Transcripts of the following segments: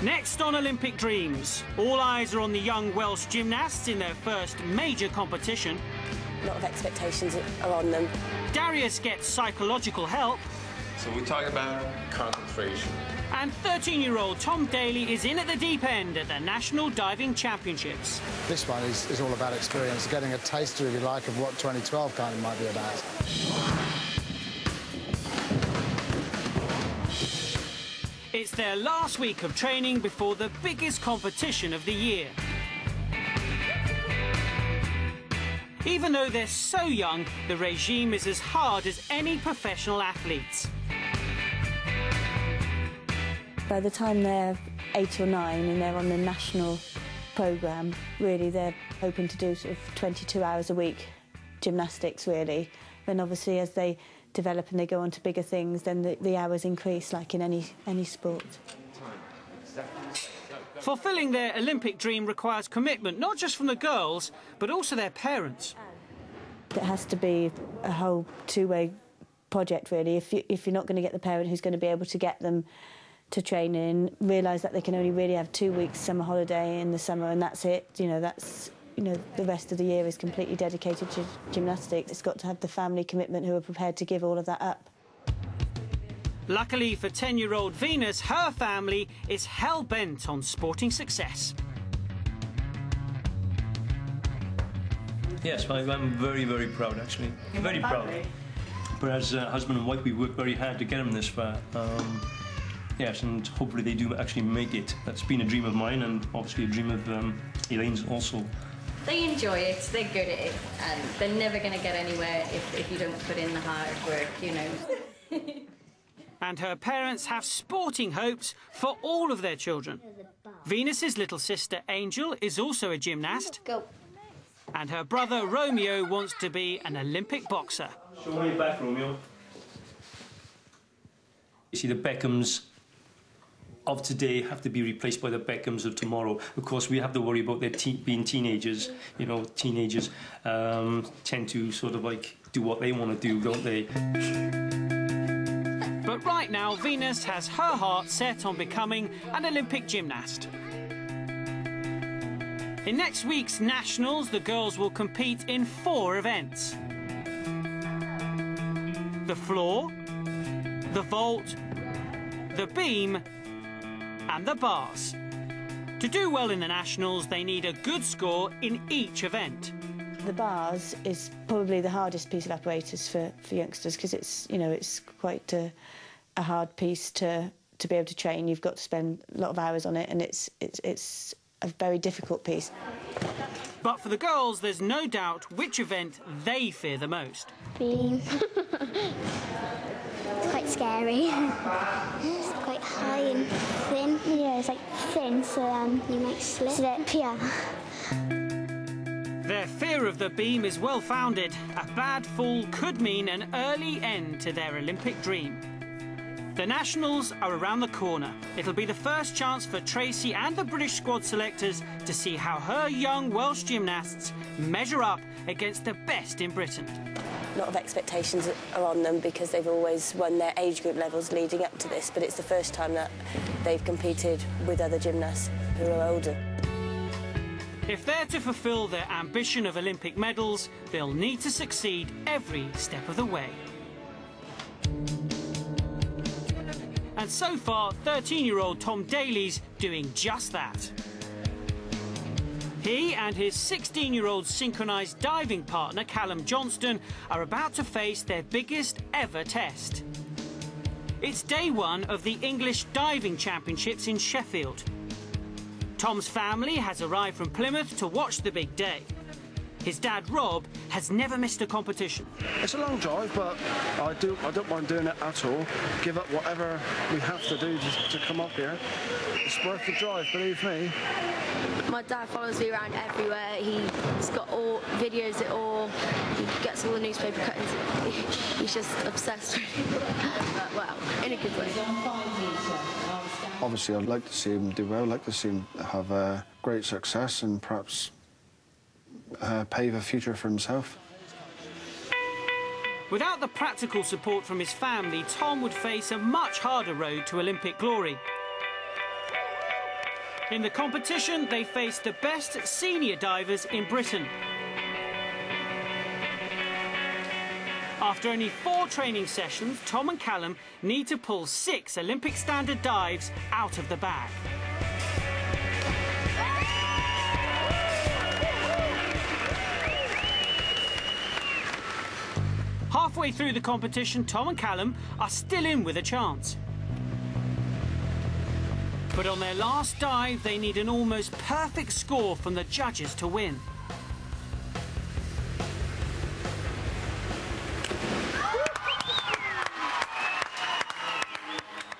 Next on Olympic Dreams, all eyes are on the young Welsh gymnasts in their first major competition. A lot of expectations are on them. Darius gets psychological help. So we talk about concentration. And 13-year-old Tom Daly is in at the deep end at the National Diving Championships. This one is all about experience, getting a taster, if you like, of what 2012 kind of might be about. It's their last week of training before the biggest competition of the year. Even though they're so young, the regime is as hard as any professional athletes. By the time they're 8 or 9 and they're on the national programme, really they're hoping to do sort of 22 hours a week gymnastics, really. Then obviously as they develop and they go on to bigger things, then the hours increase, like in any sport. Fulfilling their Olympic dream requires commitment, not just from the girls, but also their parents. It has to be a whole two-way project, really. If you're not going to get the parent who's going to be able to get them to train in, realise that they can only really have 2 weeks summer holiday in the summer, and that's it. The rest of the year is completely dedicated to gymnastics. It's got to have the family commitment who are prepared to give all of that up. Luckily for 10-year-old Venus, her family is hell-bent on sporting success. Yes, I'm very, very proud, actually. Very proud. But as husband and wife, we worked very hard to get him this far. Yes, and hopefully they do actually make it. That's been a dream of mine, and obviously a dream of Elaine's also. They enjoy it, they're good at it, and they're never going to get anywhere if you don't put in the hard work, you know. And her parents have sporting hopes for all of their children. Venus's little sister, Angel, is also a gymnast. Go. And her brother, Romeo, wants to be an Olympic boxer. Show me your back, Romeo. You see, the Beckhams of today have to be replaced by the Beckhams of tomorrow. Of course, we have to worry about their being teenagers. You know, teenagers tend to sort of like do what they want to do, don't they? But right now, Venus has her heart set on becoming an Olympic gymnast. In next week's Nationals, the girls will compete in 4 events: the floor, the vault, the beam, and the bars. To do well in the Nationals, they need a good score in each event. The bars is probably the hardest piece of apparatus for youngsters, because it's quite a hard piece to be able to train. You've got to spend a lot of hours on it, and it's a very difficult piece. But for the girls, there's no doubt which event they fear the most. Beam. It's quite scary. It's quite high and thin. Yeah, it's like thin, so you might slip. Yeah. Their fear of the beam is well-founded. A bad fall could mean an early end to their Olympic dream. The Nationals are around the corner. It'll be the first chance for Tracy and the British squad selectors to see how her young Welsh gymnasts measure up against the best in Britain. A lot of expectations are on them because they've always won their age group levels leading up to this, but it's the first time that they've competed with other gymnasts who are older. If they're to fulfil their ambition of Olympic medals, they'll need to succeed every step of the way. And so far, 13-year-old Tom Daly's doing just that. He and his 16-year-old synchronised diving partner, Callum Johnston, are about to face their biggest ever test. It's day 1 of the English Diving Championships in Sheffield. Tom's family has arrived from Plymouth to watch the big day. His dad, Rob, has never missed a competition. It's a long drive, but I don't mind doing it at all. Give up whatever we have to do to come up here. It's worth the drive, believe me. My dad follows me around everywhere. He's got all videos it all. He gets all the newspaper cuttings. He's just obsessed with it. But, well, in a good way. Obviously, I'd like to see him do well. I'd like to see him have great success and perhaps pave a future for himself. Without the practical support from his family, Tom would face a much harder road to Olympic glory. In the competition, they face the best senior divers in Britain. After only 4 training sessions, Tom and Callum need to pull 6 Olympic standard dives out of the bag. Halfway through the competition, Tom and Callum are still in with a chance. But on their last dive, they need an almost perfect score from the judges to win.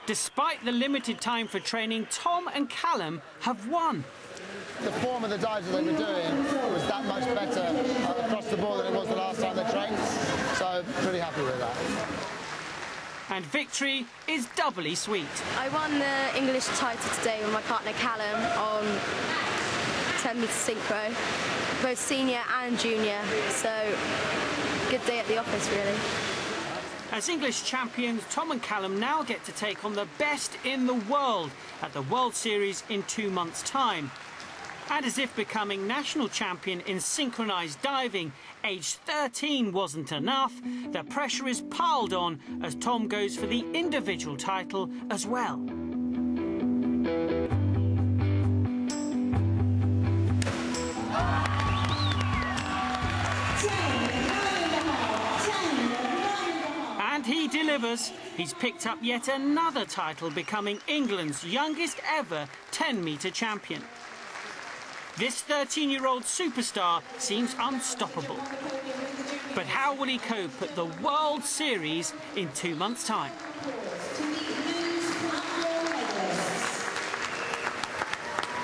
Despite the limited time for training, Tom and Callum have won. The form of the dives that they were doing was that much better across the board than it was the last time they trained. So, pretty happy with that. And victory is doubly sweet. I won the English title today with my partner Callum on 10 metre synchro, both senior and junior, so good day at the office really. As English champions, Tom and Callum now get to take on the best in the world at the World Series in 2 months' time. And as if becoming national champion in synchronised diving, aged 13 wasn't enough, the pressure is piled on as Tom goes for the individual title as well. And he delivers. He's picked up yet another title, becoming England's youngest ever 10-metre champion. This 13-year-old superstar seems unstoppable. But how will he cope at the World Series in 2 months' time?